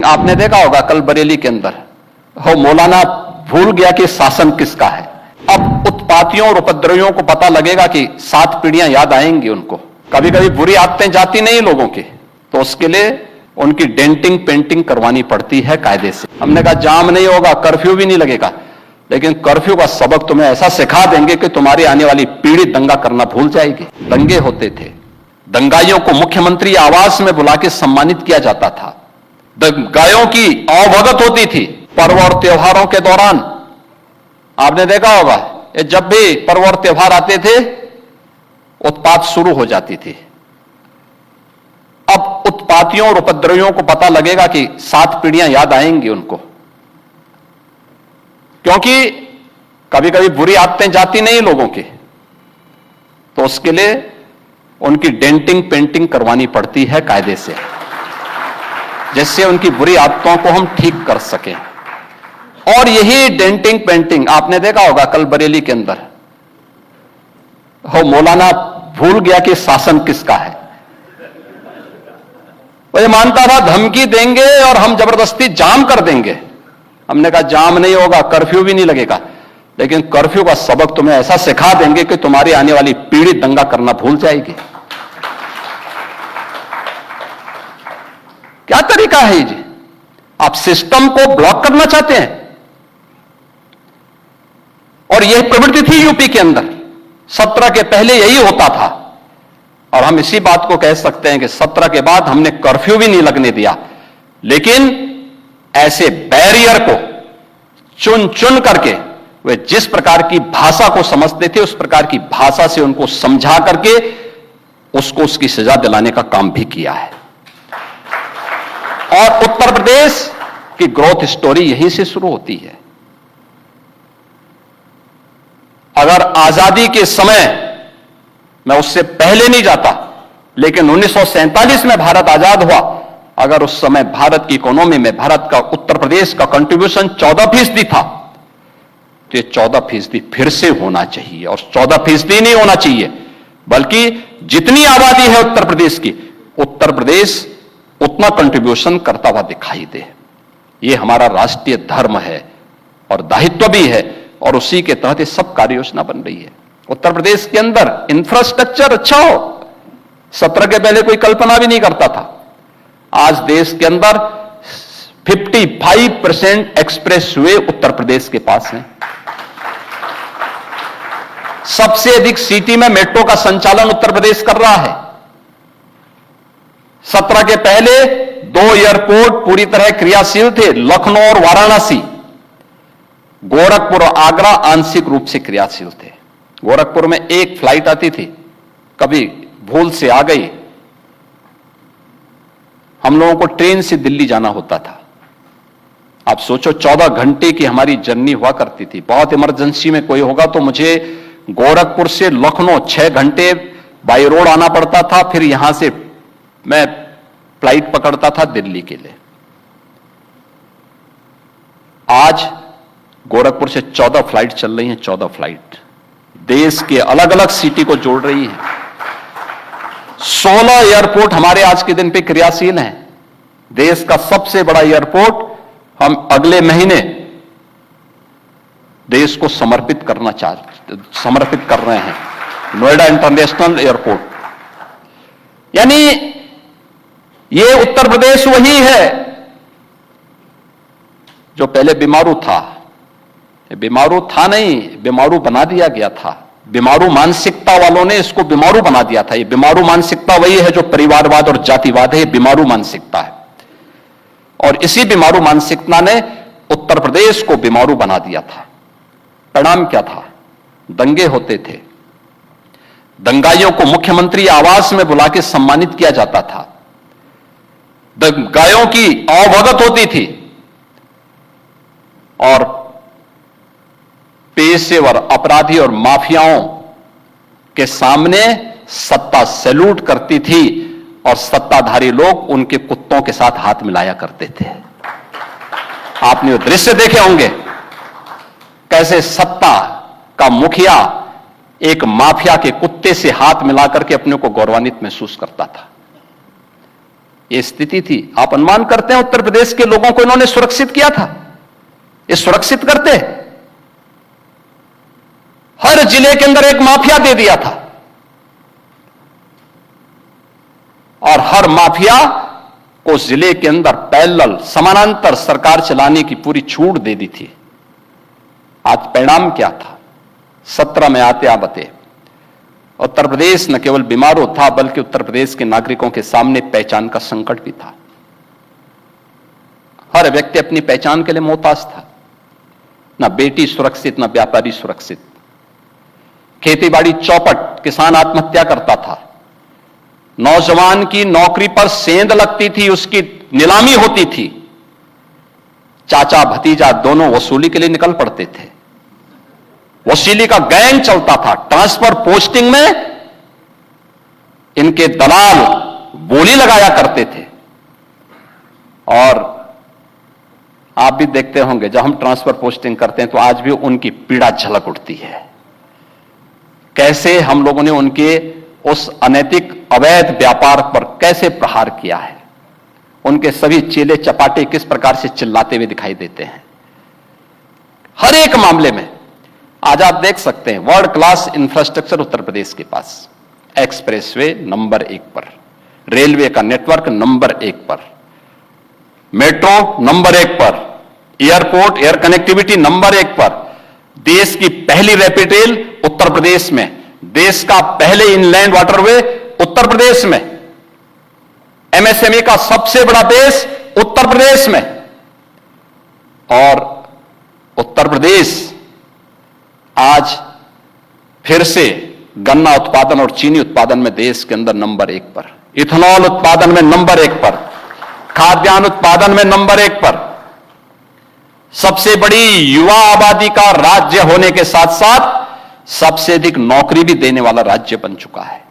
आपने देखा होगा कल बरेली के अंदर हो मौलाना भूल गया कि शासन किसका है। अब उत्पातियों और उपद्रवियों को पता लगेगा कि 7 पीढ़ियां याद आएंगी उनको। कभी कभी बुरी आदतें जाती नहीं लोगों की, तो उसके लिए उनकी डेंटिंग पेंटिंग करवानी पड़ती है कायदे से। हमने कहा जाम नहीं होगा, कर्फ्यू भी नहीं लगेगा, लेकिन कर्फ्यू का सबक तुम्हें ऐसा सिखा देंगे कि तुम्हारी आने वाली पीढ़ी दंगा करना भूल जाएगी। दंगे होते थे, दंगाइयों को मुख्यमंत्री आवास में बुला के सम्मानित किया जाता था, दंगाइयों की अवभगत होती थी। पर्व और त्योहारों के दौरान आपने देखा होगा, जब भी पर्व और त्योहार आते थे उत्पात शुरू हो जाती थी। अब उत्पातियों और उपद्रवियों को पता लगेगा कि 7 पीढ़ियां याद आएंगी उनको, क्योंकि कभी कभी बुरी आदतें जाती नहीं लोगों की, तो उसके लिए उनकी डेंटिंग पेंटिंग करवानी पड़ती है कायदे से, जिससे उनकी बुरी आदतों को हम ठीक कर सकें। और यही डेंटिंग पेंटिंग आपने देखा होगा कल बरेली के अंदर हो मौलाना भूल गया कि शासन किसका है। वो ये मानता था धमकी देंगे और हम जबरदस्ती जाम कर देंगे। हमने कहा जाम नहीं होगा, कर्फ्यू भी नहीं लगेगा, लेकिन कर्फ्यू का सबक तुम्हें ऐसा सिखा देंगे कि तुम्हारी आने वाली पीढ़ी दंगा करना भूल जाएगी। क्या तरीका है जी? आप सिस्टम को ब्लॉक करना चाहते हैं, और यह प्रवृत्ति थी यूपी के अंदर। 17 के पहले यही होता था, और हम इसी बात को कह सकते हैं कि 17 के बाद हमने कर्फ्यू भी नहीं लगने दिया, लेकिन ऐसे बैरियर को चुन चुन करके वे जिस प्रकार की भाषा को समझते थे उस प्रकार की भाषा से उनको समझा करके उसको उसकी सजा दिलाने का काम भी किया है। और उत्तर प्रदेश की ग्रोथ स्टोरी यहीं से शुरू होती है। अगर आजादी के समय, मैं उससे पहले नहीं जाता, लेकिन 1947 में भारत आजाद हुआ, अगर उस समय भारत की इकोनॉमी में भारत का उत्तर प्रदेश का कंट्रीब्यूशन 14% था, तो ये 14% फिर से होना चाहिए। और 14% नहीं होना चाहिए, बल्कि जितनी आबादी है उत्तर प्रदेश की, उत्तर प्रदेश उतना कंट्रीब्यूशन करता हुआ दिखाई दे। ये हमारा राष्ट्रीय धर्म है और दायित्व भी है, और उसी के तहत ये सब कार्य योजना बन रही है। उत्तर प्रदेश के अंदर इंफ्रास्ट्रक्चर अच्छा हो, 17 के पहले कोई कल्पना भी नहीं करता था। आज देश के अंदर 55% एक्सप्रेस वे उत्तर प्रदेश के पास हैं। सबसे अधिक सिटी में मेट्रो का संचालन उत्तर प्रदेश कर रहा है। 17 के पहले 2 एयरपोर्ट पूरी तरह क्रियाशील थे, लखनऊ और वाराणसी। गोरखपुर और आगरा आंशिक रूप से क्रियाशील थे। गोरखपुर में एक फ्लाइट आती थी, कभी भूल से आ गई, हम लोगों को ट्रेन से दिल्ली जाना होता था। आप सोचो 14 घंटे की हमारी जर्नी हुआ करती थी। बहुत इमरजेंसी में कोई होगा तो मुझे गोरखपुर से लखनऊ 6 घंटे बाई रोड आना पड़ता था, फिर यहां से मैं फ्लाइट पकड़ता था दिल्ली के लिए। आज गोरखपुर से 14 फ्लाइट चल रही हैं, 14 फ्लाइट देश के अलग अलग सिटी को जोड़ रही हैं। 16 एयरपोर्ट हमारे आज के दिन पे क्रियाशील हैं। देश का सबसे बड़ा एयरपोर्ट हम अगले महीने देश को समर्पित कर रहे हैं, नोएडा इंटरनेशनल एयरपोर्ट। यानी ये उत्तर प्रदेश वही है जो पहले बीमारू था। बीमारू था नहीं, बीमारू बना दिया गया था। बीमारू मानसिकता वालों ने इसको बीमारू बना दिया था। ये बीमारू मानसिकता वही है जो परिवारवाद और जातिवाद है, बीमारू मानसिकता है। और इसी बीमारू मानसिकता ने उत्तर प्रदेश को बीमारू बना दिया था। परिणाम क्या था? दंगे होते थे, दंगाइयों को मुख्यमंत्री आवास में बुला के सम्मानित किया जाता था, दंगाइयों की अवभगत होती थी, और पेशेवर अपराधी और माफियाओं के सामने सत्ता सैल्यूट करती थी, और सत्ताधारी लोग उनके कुत्तों के साथ हाथ मिलाया करते थे। आपने वो दृश्य देखे होंगे, कैसे सत्ता का मुखिया एक माफिया के कुत्ते से हाथ मिलाकर के अपने को गौरवान्वित महसूस करता था। ये स्थिति थी। आप अनुमान करते हैं उत्तर प्रदेश के लोगों को इन्होंने सुरक्षित किया था? ये सुरक्षित करते? हर जिले के अंदर एक माफिया दे दिया था और हर माफिया को जिले के अंदर पैरेलल समानांतर सरकार चलाने की पूरी छूट दे दी थी। आज परिणाम क्या था? 17 में आते बते उत्तर प्रदेश न केवल बीमारू था बल्कि उत्तर प्रदेश के नागरिकों के सामने पहचान का संकट भी था। हर व्यक्ति अपनी पहचान के लिए मोहताज था। न बेटी सुरक्षित, न व्यापारी सुरक्षित। खेतीबाड़ी चौपट, किसान आत्महत्या करता था। नौजवान की नौकरी पर सेंध लगती थी, उसकी नीलामी होती थी। चाचा भतीजा दोनों वसूली के लिए निकल पड़ते थे। वसूली का गैंग चलता था। ट्रांसफर पोस्टिंग में इनके दलाल बोली लगाया करते थे। और आप भी देखते होंगे जब हम ट्रांसफर पोस्टिंग करते हैं तो आज भी उनकी पीड़ा झलक उठती है। कैसे हम लोगों ने उनके उस अनैतिक अवैध व्यापार पर कैसे प्रहार किया है। उनके सभी चेले चपाटे किस प्रकार से चिल्लाते हुए दिखाई देते हैं। हर एक मामले में आज आप देख सकते हैं world class infrastructure Uttar Pradesh के पास। एक्सप्रेसवे नंबर 1 पर, रेलवे का नेटवर्क नंबर 1 पर, मेट्रो नंबर 1 पर, एयरपोर्ट एयर कनेक्टिविटी नंबर 1 पर, देश की पहली रैपिड रेल उत्तर प्रदेश में, देश का पहले इनलैंड वाटरवे उत्तर प्रदेश में, एमएसएमई का सबसे बड़ा बेस उत्तर प्रदेश में। और उत्तर प्रदेश आज फिर से गन्ना उत्पादन और चीनी उत्पादन में देश के अंदर नंबर 1 पर, इथेनॉल उत्पादन में नंबर 1 पर, खाद्यान्न उत्पादन में नंबर 1 पर, सबसे बड़ी युवा आबादी का राज्य होने के साथ साथ सबसे अधिक नौकरी भी देने वाला राज्य बन चुका है।